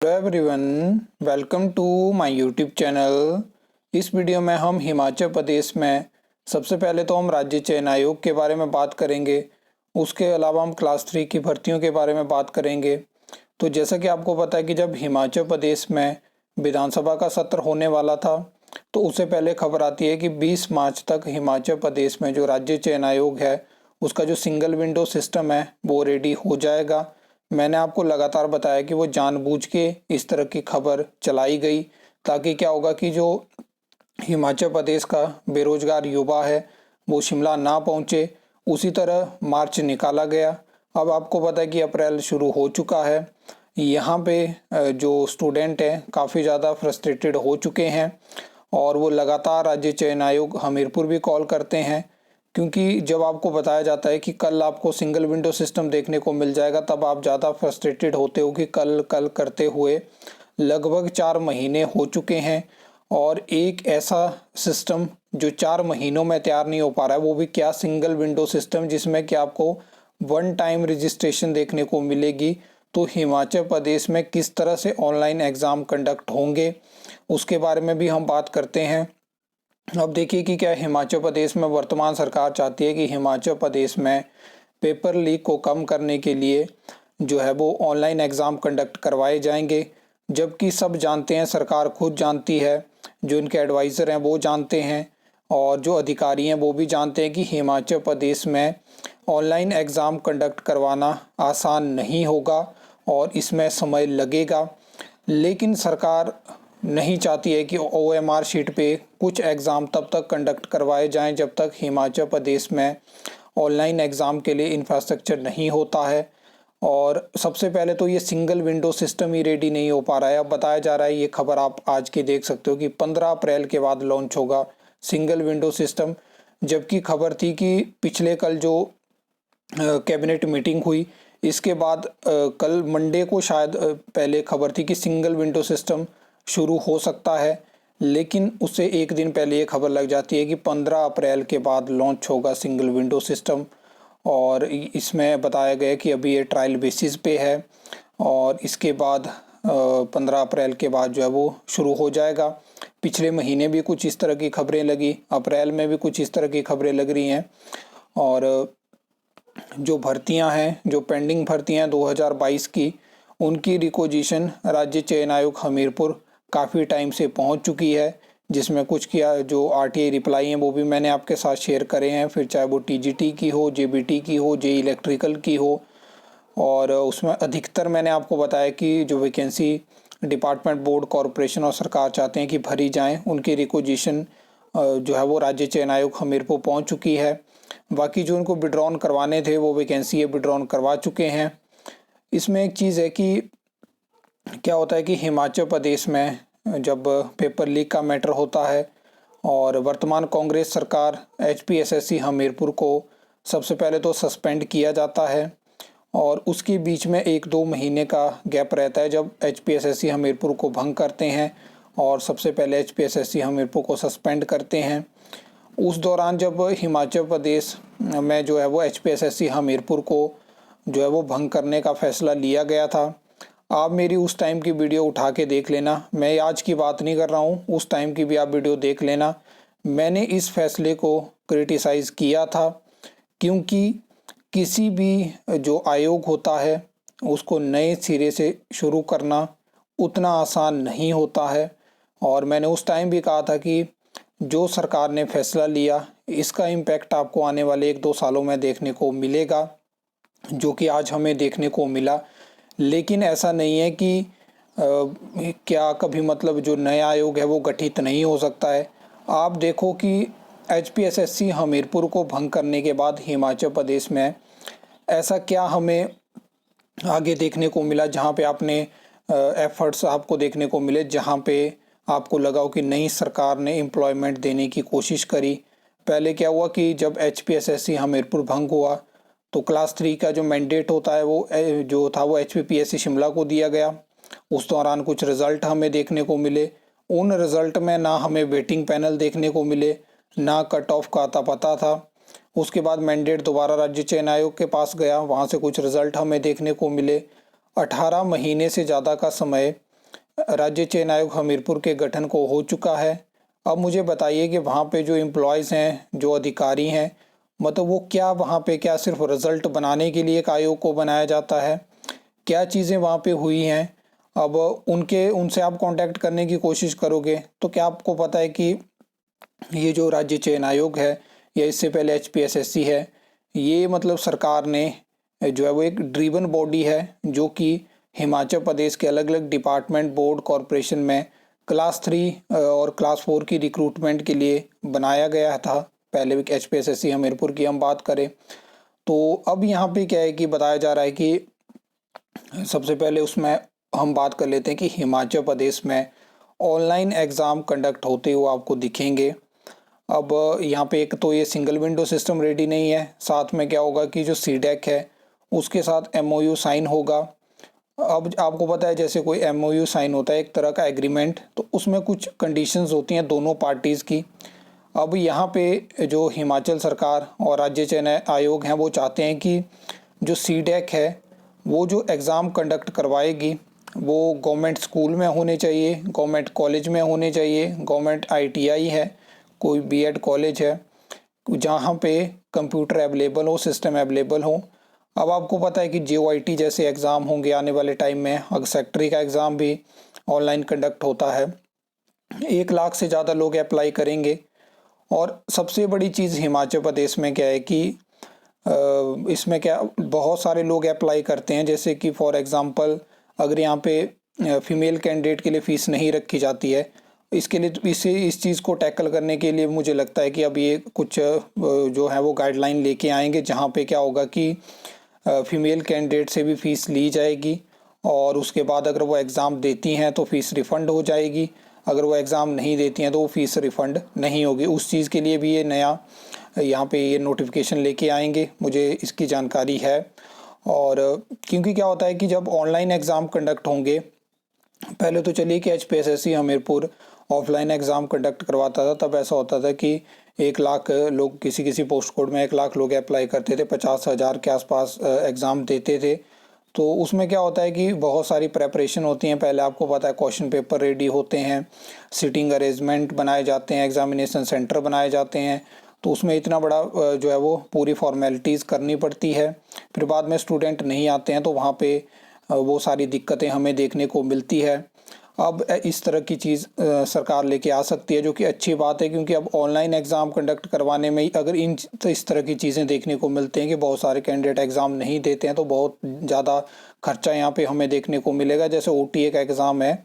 Hello everyone, welcome to my YouTube channel. इस video में हम हिमाचल प्रदेश में सबसे पहले तो हम राज्य चयन आयोग के बारे में बात करेंगे। उसके अलावा हम क्लास 3 की भर्तियों के बारे में बात करेंगे। तो जैसा कि आपको पता है कि जब हिमाचल प्रदेश में विधानसभा का सत्र होने वाला था तो उससे पहले खबर आती है कि 20 मार्च तक हिमाचल प्रदेश में जो राज्य चयन आयोग है उसका जो सिंगल विंडो सिस्टम है वो रेडी हो जाएगा। मैंने आपको लगातार बताया कि वो जानबूझ के इस तरह की खबर चलाई गई ताकि क्या होगा कि जो हिमाचल प्रदेश का बेरोजगार युवा है वो शिमला ना पहुंचे। उसी तरह मार्च निकाला गया। अब आपको पता है कि अप्रैल शुरू हो चुका है। यहाँ पे जो स्टूडेंट हैं काफ़ी ज़्यादा फ्रस्ट्रेटेड हो चुके हैं और वो लगातार राज्य चयन आयोग हमीरपुर भी कॉल करते हैं, क्योंकि जब आपको बताया जाता है कि कल आपको सिंगल विंडो सिस्टम देखने को मिल जाएगा तब आप ज़्यादा फ्रस्ट्रेटेड होते हो कि कल कल करते हुए लगभग 4 महीने हो चुके हैं और एक ऐसा सिस्टम जो 4 महीनों में तैयार नहीं हो पा रहा है, वो भी क्या सिंगल विंडो सिस्टम जिसमें कि आपको वन टाइम रजिस्ट्रेशन देखने को मिलेगी। तो हिमाचल प्रदेश में किस तरह से ऑनलाइन एग्ज़ाम कंडक्ट होंगे उसके बारे में भी हम बात करते हैं। अब देखिए कि क्या हिमाचल प्रदेश में वर्तमान सरकार चाहती है कि हिमाचल प्रदेश में पेपर लीक को कम करने के लिए जो है वो ऑनलाइन एग्ज़ाम कंडक्ट करवाए जाएंगे, जबकि सब जानते हैं, सरकार खुद जानती है, जो इनके एडवाइज़र हैं वो जानते हैं और जो अधिकारी हैं वो भी जानते हैं कि हिमाचल प्रदेश में ऑनलाइन एग्ज़ाम कंडक्ट करवाना आसान नहीं होगा और इसमें समय लगेगा। लेकिन सरकार नहीं चाहती है कि OMR शीट पे कुछ एग्ज़ाम तब तक कंडक्ट करवाए जाएं जब तक हिमाचल प्रदेश में ऑनलाइन एग्ज़ाम के लिए इंफ्रास्ट्रक्चर नहीं होता है। और सबसे पहले तो ये सिंगल विंडो सिस्टम ही रेडी नहीं हो पा रहा है। अब बताया जा रहा है, ये खबर आप आज की देख सकते हो कि 15 अप्रैल के बाद लॉन्च होगा सिंगल विंडो सिस्टम, जबकि खबर थी कि पिछले कल जो कैबिनेट मीटिंग हुई इसके बाद कल मंडे को शायद पहले खबर थी कि सिंगल विंडो सिस्टम शुरू हो सकता है, लेकिन उससे एक दिन पहले ये खबर लग जाती है कि 15 अप्रैल के बाद लॉन्च होगा सिंगल विंडो सिस्टम। और इसमें बताया गया कि अभी ये ट्रायल बेसिस पे है और इसके बाद 15 अप्रैल के बाद जो है वो शुरू हो जाएगा। पिछले महीने भी कुछ इस तरह की खबरें लगी, अप्रैल में भी कुछ इस तरह की खबरें लग रही हैं। और जो भर्तियां हैं, जो पेंडिंग भर्तियां हैं 2022 की, उनकी रिक्वेजिशन राज्य चयन आयोग हमीरपुर काफ़ी टाइम से पहुंच चुकी है, जिसमें कुछ किया जो RTI रिप्लाई हैं वो भी मैंने आपके साथ शेयर करे हैं, फिर चाहे वो TGT की हो, JBT की हो, JEE इलेक्ट्रिकल की हो। और उसमें अधिकतर मैंने आपको बताया कि जो वैकेंसी डिपार्टमेंट, बोर्ड, कॉरपोरेशन और सरकार चाहते हैं कि भरी जाएं, उनकी रिक्वेजिशन जो है वो राज्य चयन आयोग हमीरपुर पहुँच चुकी है। बाकी जो उनको विड्रॉन करवाने थे वो वैकेंसी विड्रॉन करवा चुके हैं। इसमें एक चीज़ है कि क्या होता है कि हिमाचल प्रदेश में जब पेपर लीक का मैटर होता है और वर्तमान कांग्रेस सरकार HPSSC हमीरपुर को सबसे पहले तो सस्पेंड किया जाता है और उसके बीच में 1-2 महीने का गैप रहता है जब HPSSC हमीरपुर को भंग करते हैं और सबसे पहले HPSSC हमीरपुर को सस्पेंड करते हैं। उस दौरान जब हिमाचल प्रदेश में जो है वो HPSSC हमीरपुर को जो है वो भंग करने का फैसला लिया गया था। आप मेरी उस टाइम की वीडियो उठा के देख लेना, मैं आज की बात नहीं कर रहा हूँ, उस टाइम की भी आप वीडियो देख लेना। मैंने इस फैसले को क्रिटिसाइज़ किया था क्योंकि किसी भी जो आयोग होता है उसको नए सिरे से शुरू करना उतना आसान नहीं होता है। और मैंने उस टाइम भी कहा था कि जो सरकार ने फैसला लिया इसका इम्पैक्ट आपको आने वाले 1-2 सालों में देखने को मिलेगा, जो कि आज हमें देखने को मिला। लेकिन ऐसा नहीं है कि क्या कभी मतलब जो नया आयोग है वो गठित नहीं हो सकता है। आप देखो कि HPSSC हमीरपुर को भंग करने के बाद हिमाचल प्रदेश में ऐसा क्या हमें आगे देखने को मिला जहाँ पे आपने एफर्ट्स आपको देखने को मिले, जहाँ पे आपको लगा हो कि नई सरकार ने एम्प्लॉयमेंट देने की कोशिश करी। पहले क्या हुआ कि जब HPSSC हमीरपुर भंग हुआ तो क्लास 3 का जो मैंडेट होता है वो जो था वो HPPSC शिमला को दिया गया। उस दौरान कुछ रिज़ल्ट हमें देखने को मिले, उन रिज़ल्ट में ना हमें वेटिंग पैनल देखने को मिले, ना कट ऑफ का आता पता था। उसके बाद मैंडेट दोबारा राज्य चयन आयोग के पास गया, वहाँ से कुछ रिज़ल्ट हमें देखने को मिले। 18 महीने से ज़्यादा का समय राज्य चयन आयोग हमीरपुर के गठन को हो चुका है। अब मुझे बताइए कि वहाँ पे जो एम्प्लॉयज़ हैं, जो अधिकारी हैं, मतलब वो क्या वहाँ पे क्या सिर्फ रिजल्ट बनाने के लिए एक आयोग को बनाया जाता है? क्या चीज़ें वहाँ पे हुई हैं? अब उनसे आप कांटेक्ट करने की कोशिश करोगे तो क्या आपको पता है कि ये जो राज्य चयन आयोग है या इससे पहले एचपीएसएससी है, ये मतलब सरकार ने जो है वो एक ड्रिवन बॉडी है जो कि हिमाचल प्रदेश के अलग अलग डिपार्टमेंट, बोर्ड, कॉरपोरेशन में क्लास 3 और क्लास 4 की रिक्रूटमेंट के लिए बनाया गया था। पहले भी एचपीएसएससी हमीरपुर की हम बात करें तो अब यहाँ पे क्या है कि बताया जा रहा है कि सबसे पहले उसमें हम बात कर लेते हैं कि हिमाचल प्रदेश में ऑनलाइन एग्ज़ाम कंडक्ट होते हुए आपको दिखेंगे। अब यहाँ पे एक तो ये सिंगल विंडो सिस्टम रेडी नहीं है, साथ में क्या होगा कि जो सीडेक है उसके साथ एमओयू साइन होगा। अब आपको पता है जैसे कोई एमओयू साइन होता है एक तरह का एग्रीमेंट, तो उसमें कुछ कंडीशंस होती हैं दोनों पार्टीज़ की। अब यहाँ पे जो हिमाचल सरकार और राज्य चयन आयोग हैं वो चाहते हैं कि जो सीडेक है वो जो एग्ज़ाम कंडक्ट करवाएगी वो गवर्नमेंट स्कूल में होने चाहिए, गवर्नमेंट कॉलेज में होने चाहिए, गवर्नमेंट आईटीआई है, कोई बीएड कॉलेज है, जहाँ पे कंप्यूटर अवेलेबल हो, सिस्टम अवेलेबल हो। अब आपको पता है कि जेओआईटी जैसे एग्ज़ाम होंगे आने वाले टाइम में, अगर सेक्रेटरी का एग्ज़ाम भी ऑनलाइन कंडक्ट होता है, 1 लाख से ज़्यादा लोग अप्लाई करेंगे। और सबसे बड़ी चीज़ हिमाचल प्रदेश में क्या है कि इसमें क्या बहुत सारे लोग अप्लाई करते हैं, जैसे कि फॉर एग्ज़ाम्पल अगर यहाँ पे फीमेल कैंडिडेट के लिए फ़ीस नहीं रखी जाती है, इसके लिए इस चीज़ को टैकल करने के लिए मुझे लगता है कि अब ये कुछ जो है वो गाइडलाइन लेके आएंगे, जहाँ पे क्या होगा कि फीमेल कैंडिडेट से भी फ़ीस ली जाएगी और उसके बाद अगर वो एग्ज़ाम देती हैं तो फ़ीस रिफ़ंड हो जाएगी, अगर वो एग्ज़ाम नहीं देती हैं तो वो फ़ीस रिफ़ंड नहीं होगी। उस चीज़ के लिए भी ये नया यहाँ पे ये नोटिफिकेशन लेके आएंगे, मुझे इसकी जानकारी है। और क्योंकि क्या होता है कि जब ऑनलाइन एग्ज़ाम कंडक्ट होंगे, पहले तो चलिए कि HPSSC Hamirpur offline exam conduct करवाता था, तब ऐसा होता था कि 1 लाख लोग किसी पोस्ट कोड में 1 लाख लोग अप्लाई करते थे, 50,000 के आसपास एग्ज़ाम देते थे। तो उसमें क्या होता है कि बहुत सारी प्रेपरेशन होती हैं, पहले आपको पता है क्वेश्चन पेपर रेडी होते हैं, सीटिंग अरेंजमेंट बनाए जाते हैं, एग्जामिनेशन सेंटर बनाए जाते हैं, तो उसमें इतना बड़ा जो है वो पूरी फॉर्मेलिटीज़ करनी पड़ती है। फिर बाद में स्टूडेंट नहीं आते हैं तो वहाँ पे वो सारी दिक्कतें हमें देखने को मिलती है। अब इस तरह की चीज़ सरकार लेके आ सकती है, जो कि अच्छी बात है, क्योंकि अब ऑनलाइन एग्ज़ाम कंडक्ट करवाने में अगर इस तरह की चीज़ें देखने को मिलती हैं कि बहुत सारे कैंडिडेट एग्ज़ाम नहीं देते हैं तो बहुत ज़्यादा खर्चा यहाँ पे हमें देखने को मिलेगा। जैसे ओटीए का एग्ज़ाम है,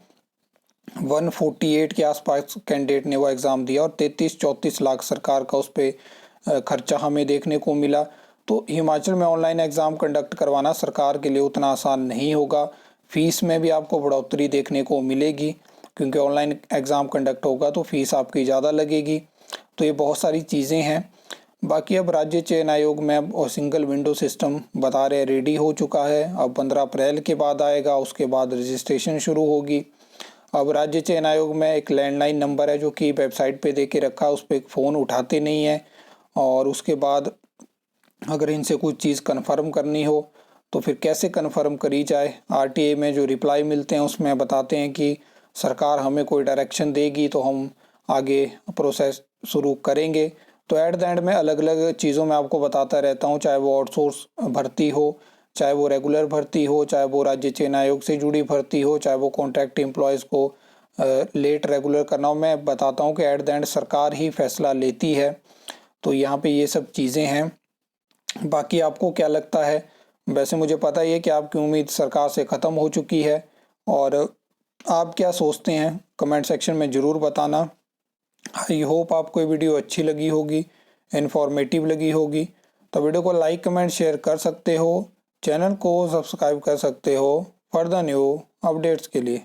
148 के आसपास कैंडिडेट ने वो एग्ज़ाम दिया और 33-34 लाख सरकार का उस पर खर्चा हमें देखने को मिला। तो हिमाचल में ऑनलाइन एग्ज़ाम कंडक्ट करवाना सरकार के लिए उतना आसान नहीं होगा। फ़ीस में भी आपको बढ़ोतरी देखने को मिलेगी, क्योंकि ऑनलाइन एग्ज़ाम कंडक्ट होगा तो फ़ीस आपकी ज़्यादा लगेगी। तो ये बहुत सारी चीज़ें हैं। बाकी अब राज्य चयन आयोग में अब सिंगल विंडो सिस्टम बता रहे रेडी हो चुका है, अब 15 अप्रैल के बाद आएगा, उसके बाद रजिस्ट्रेशन शुरू होगी। अब राज्य चयन आयोग में एक लैंडलाइन नंबर है जो कि वेबसाइट पे दे के रखा है, उस पर फ़ोन उठाते नहीं है। और उसके बाद अगर इनसे कुछ चीज़ कन्फर्म करनी हो तो फिर कैसे कन्फर्म करी जाए, आरटीए में जो रिप्लाई मिलते हैं उसमें बताते हैं कि सरकार हमें कोई डायरेक्शन देगी तो हम आगे प्रोसेस शुरू करेंगे। तो एट द एंड में अलग अलग चीज़ों में आपको बताता रहता हूँ, चाहे वो आउटसोर्स भर्ती हो, चाहे वो रेगुलर भर्ती हो, चाहे वो राज्य चयन आयोग से जुड़ी भर्ती हो, चाहे वो कॉन्ट्रैक्ट एम्प्लॉयज़ को लेट रेगुलर करना हो, मैं बताता हूँ कि एट द एंड सरकार ही फैसला लेती है। तो यहाँ पे ये सब चीज़ें हैं। बाकी आपको क्या लगता है? वैसे मुझे पता ही है कि आपकी उम्मीद सरकार से ख़त्म हो चुकी है, और आप क्या सोचते हैं कमेंट सेक्शन में ज़रूर बताना। आई होप आपको ये वीडियो अच्छी लगी होगी, इन्फॉर्मेटिव लगी होगी। तो वीडियो को लाइक, कमेंट, शेयर कर सकते हो, चैनल को सब्सक्राइब कर सकते हो फर्दर न्यू अपडेट्स के लिए।